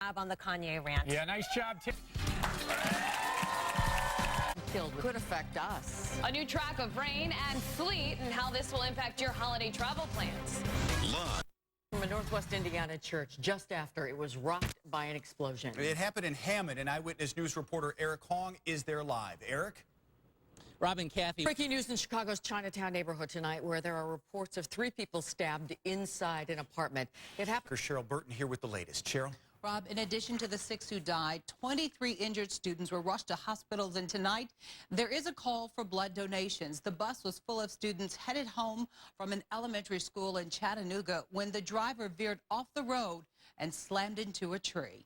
job on the Kanye rant. Yeah, nice job, Tim. Could affect us. A new track of rain and sleet and how this will impact your holiday travel plans. From a Northwest Indiana church just after it was rocked by an explosion. It happened in Hammond, and Eyewitness News reporter Eric Hong is there live. Eric? Robin, Kathy. Breaking news in Chicago's Chinatown neighborhood tonight, where there are reports of 3 people stabbed inside an apartment. It happened. Cheryl Burton here with the latest. Cheryl? Rob, in addition to the 6 who died, 23 injured students were rushed to hospitals, and tonight there is a call for blood donations. The bus was full of students headed home from an elementary school in Chattanooga when the driver veered off the road and slammed into a tree.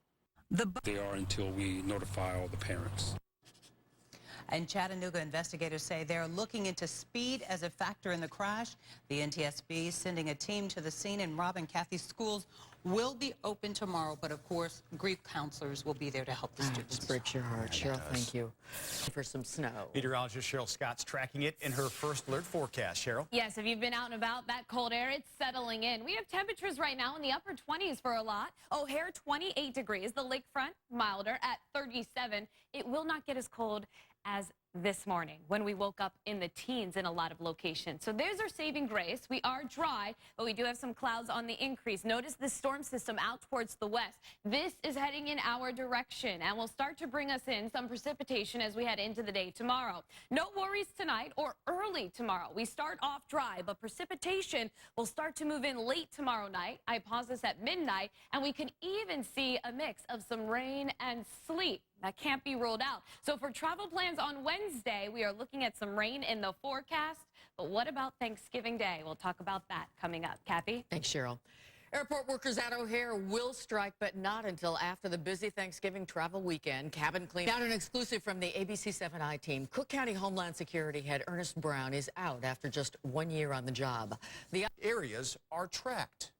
They are until we notify all the parents. And Chattanooga investigators say they're looking into speed as a factor in the crash. The NTSB is sending a team to the scene, and Rob and Kathy, schools will be open tomorrow, but of course, grief counselors will be there to help the students. It breaks your heart, Cheryl. Thank you. For some snow. Meteorologist Cheryl Scott's tracking it in her first alert forecast. Cheryl? Yes, if you've been out and about, that cold air, it's settling in. We have temperatures right now in the upper 20s for a lot. O'Hare, 28 degrees. The lakefront, milder at 37. It will not get as cold as this morning when we woke up in the teens in a lot of locations. So there's our saving grace. We are dry, but we do have some clouds on the increase. Notice the storm system out towards the west. This is heading in our direction and will start to bring us in some precipitation as we head into the day tomorrow. No worries tonight or early tomorrow. We start off dry, but precipitation will start to move in late tomorrow night. I pause this at midnight, and we can even see a mix of some rain and sleet. That can't be ruled out. So for travel plans on Wednesday, we are looking at some rain in the forecast. But what about Thanksgiving Day? We'll talk about that coming up. Kathy? Thanks, Cheryl. Airport workers at O'Hare will strike, but not until after the busy Thanksgiving travel weekend. Cabin clean. Down an exclusive from the ABC7i team. Cook County Homeland Security head Ernest Brown is out after just 1 year on the job. The Areas are tracked.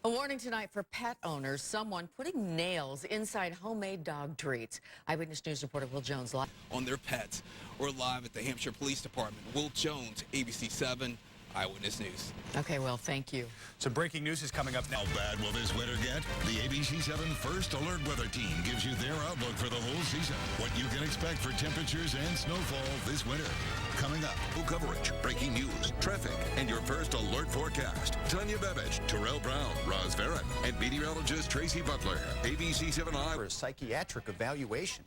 A warning tonight for pet owners, someone putting nails inside homemade dog treats. Eyewitness News reporter Will Jones live on their pets. We're live at the Hampshire Police Department. Will Jones, ABC7 Eyewitness News. Okay, well, thank you. Some breaking news is coming up now. How bad will this winter get? The ABC7 First Alert Weather Team gives you their outlook for the whole season. What you can expect for temperatures and snowfall this winter. Coming up, full coverage, breaking news, traffic, and your First Alert forecast. Tanya Bevish, Terrell Brown, Roz Farron, and meteorologist Tracy Butler. ABC7I For a psychiatric evaluation.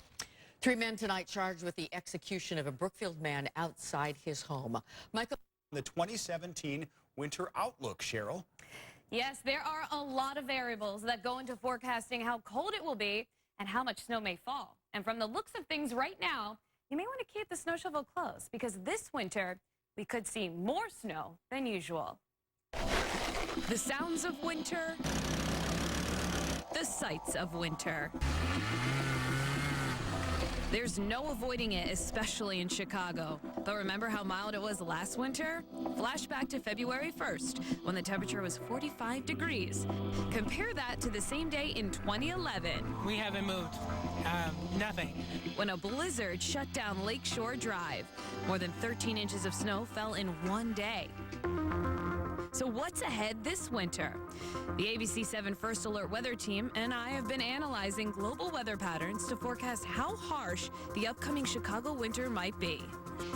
3 men tonight charged with the execution of a Brookfield man outside his home. Michael. The 2017 winter outlook, Cheryl. Yes, there are a lot of variables that go into forecasting how cold it will be and how much snow may fall. And from the looks of things right now, you may want to keep the snow shovel close because this winter we could see more snow than usual. The sounds of winter, the sights of winter. There's no avoiding it, especially in Chicago. But remember how mild it was last winter? Flashback to February 1st, when the temperature was 45 degrees. Compare that to the same day in 2011. We haven't moved. Nothing. When a blizzard shut down Lakeshore Drive. More than 13 inches of snow fell in one day. So what's ahead this winter? The ABC7 First Alert Weather Team and I have been analyzing global weather patterns to forecast how harsh the upcoming Chicago winter might be.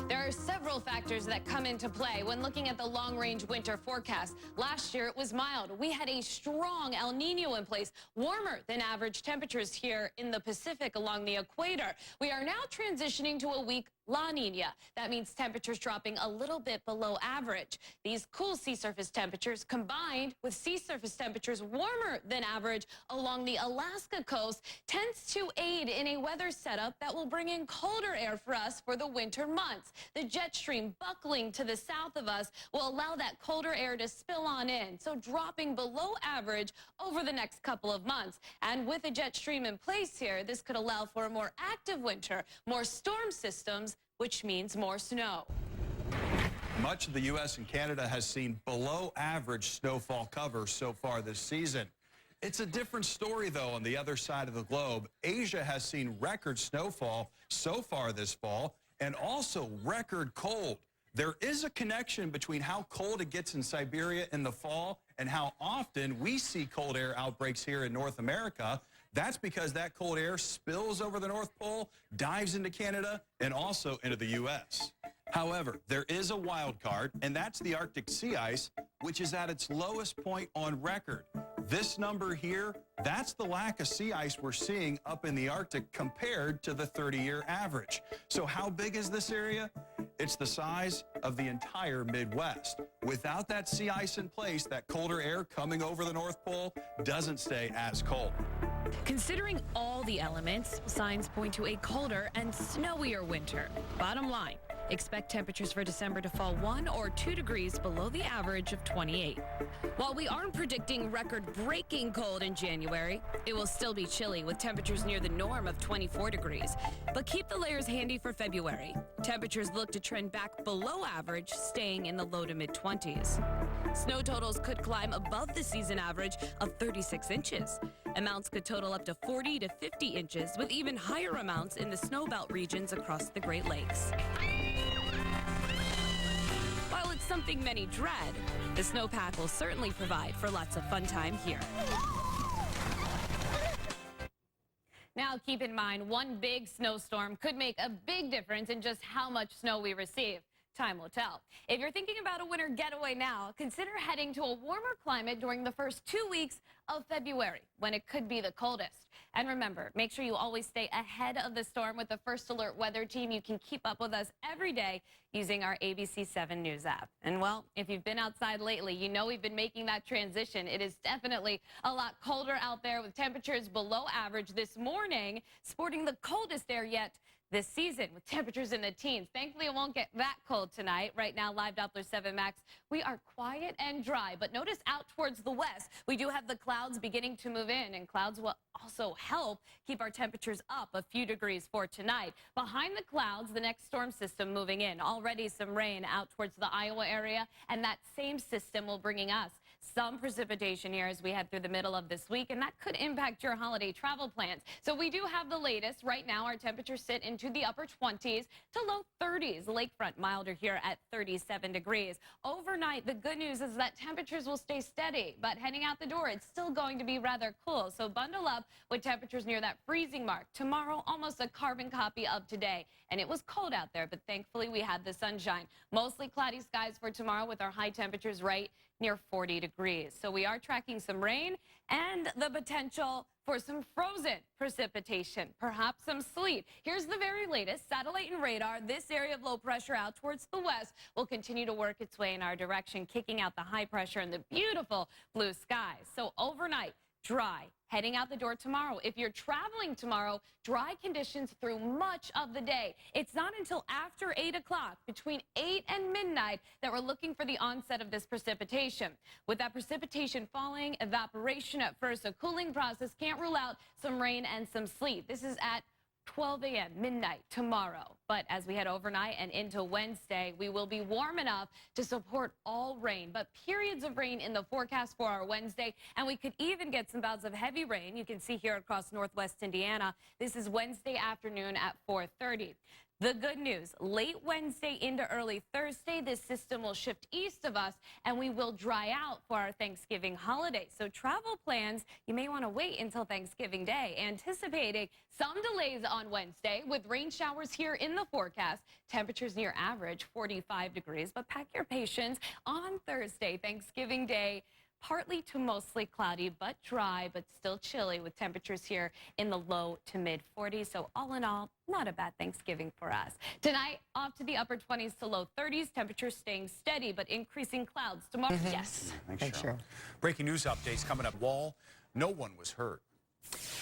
There are several factors that come into play when looking at the long-range winter forecast. Last year, it was mild. We had a strong El Nino in place, warmer than average temperatures here in the Pacific along the equator. We are now transitioning to a weak La Nina. That means temperatures dropping a little bit below average. These cool sea surface temperatures combined with sea surface temperatures warmer than average along the Alaska coast tends to aid in a weather setup that will bring in colder air for us for the winter months. The jet stream buckling to the south of us will allow that colder air to spill on in, so dropping below average over the next couple of months. And with a jet stream in place here, this could allow for a more active winter, more storm systems, which means more snow. Much of the U.S. and Canada has seen below average snowfall cover so far this season. It's a different story, though, on the other side of the globe. Asia has seen record snowfall so far this fall and also record cold. There is a connection between how cold it gets in Siberia in the fall and how often we see cold air outbreaks here in North America. That's because that cold air spills over the North Pole, dives into Canada, and also into the U.S. However, there is a wild card, and that's the Arctic sea ice, which is at its lowest point on record. This number here, that's the lack of sea ice we're seeing up in the Arctic compared to the 30-year average. So how big is this area? It's the size of the entire Midwest. Without that sea ice in place, that colder air coming over the North Pole doesn't stay as cold. Considering all the elements, signs point to a colder and snowier winter. Bottom line, expect temperatures for December to fall 1 or 2 degrees below the average of 28. While we aren't predicting record-breaking cold in January, it will still be chilly with temperatures near the norm of 24 degrees. But keep the layers handy for February. Temperatures look to trend back below average, staying in the low to mid-20s. Snow totals could climb above the season average of 36 inches. Amounts could total up to 40 to 50 inches, with even higher amounts in the snowbelt regions across the Great Lakes. While it's something many dread, the snowpack will certainly provide for lots of fun time here. Now, keep in mind, one big snowstorm could make a big difference in just how much snow we receive. Time will tell. If you're thinking about a winter getaway now, consider heading to a warmer climate during the first 2 weeks of February, when it could be the coldest. And remember, make sure you always stay ahead of the storm with the First Alert Weather Team. You can keep up with us every day using our ABC 7 News app. And well, if you've been outside lately, you know we've been making that transition. It is definitely a lot colder out there with temperatures below average this morning, sporting the coldest air yet this season with temperatures in the teens. Thankfully, it won't get that cold tonight. Right now, live Doppler 7 Max, we are quiet and dry. But notice out towards the west, we do have the clouds beginning to move in, and clouds will also help keep our temperatures up a few degrees for tonight. Behind the clouds, the next storm system moving in. Already some rain out towards the Iowa area, and that same system will bringing us some precipitation here as we head through the middle of this week, and that could impact your holiday travel plans. So we do have the latest. Right now, our temperatures sit into the upper 20s to low 30s. Lakefront milder here at 37 degrees. Overnight, the good news is that temperatures will stay steady, but heading out the door, it's still going to be rather cool. So bundle up with temperatures near that freezing mark. Tomorrow, almost a carbon copy of today. And it was cold out there, but thankfully we had the sunshine. Mostly cloudy skies for tomorrow with our high temperatures right near 40 degrees. So we are tracking some rain and the potential for some frozen precipitation, perhaps some sleet. Here's the very latest satellite and radar. This area of low pressure out towards the west will continue to work its way in our direction, kicking out the high pressure and the beautiful blue skies. So overnight, dry. Heading out the door tomorrow. If you're traveling tomorrow, dry conditions through much of the day. It's not until after 8 o'clock, between 8 and midnight, that we're looking for the onset of this precipitation. With that precipitation falling, evaporation at first, a cooling process, can't rule out some rain and some sleet. This is at 12 a.m., midnight tomorrow. But as we head overnight and into Wednesday, we will be warm enough to support all rain, but periods of rain in the forecast for our Wednesday, and we could even get some bouts of heavy rain. You can see here across northwest Indiana. This is Wednesday afternoon at 4:30. The good news, late Wednesday into early Thursday, this system will shift east of us and we will dry out for our Thanksgiving holiday. So travel plans, you may want to wait until Thanksgiving Day. Anticipating some delays on Wednesday with rain showers here in the forecast. Temperatures near average, 45 degrees, but pack your patience on Thursday, Thanksgiving Day. Partly to mostly cloudy, but dry, but still chilly with temperatures here in the low to mid 40s. So all in all, not a bad Thanksgiving for us. Tonight, off to the upper 20s to low 30s. Temperatures staying steady, but increasing clouds tomorrow. Yes. Thanks, Cheryl. Breaking news updates coming up. Wall, no one was hurt.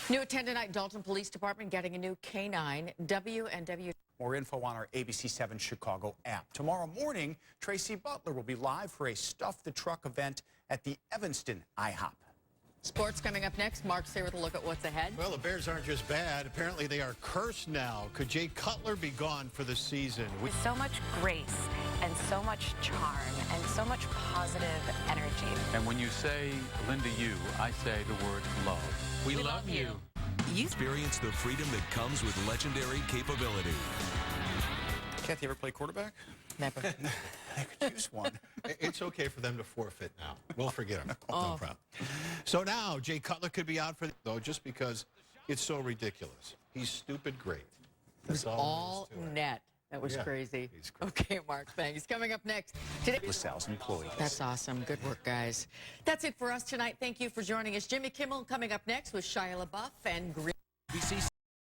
New at 10 tonight, Dalton Police Department getting a new K9 W&W. More info on our ABC 7 Chicago app. Tomorrow morning, Tracy Butler will be live for a Stuff the Truck event at the Evanston IHOP. Sports coming up next. Mark's here with a look at what's ahead. Well, the Bears aren't just bad. Apparently, they are cursed now. Could Jay Cutler be gone for the season? With so much grace and so much charm and so much positive energy. And when you say Linda you, I say the word love. We love you. You experience the freedom that comes with legendary capability. Kathy, ever play quarterback? Never. I could use one. It's okay for them to forfeit now. We'll forget them. No problem. So now, Jay Cutler could be out for, though, just because It's so ridiculous. He's stupid great. It was all there is to it. net. That was Yeah, crazy. he's great. Okay, Mark, thanks. Coming up next, today. LaSalle's employees. That's awesome. Good work, guys. That's it for us tonight. Thank you for joining us. Jimmy Kimmel coming up next with Shia LaBeouf and Green.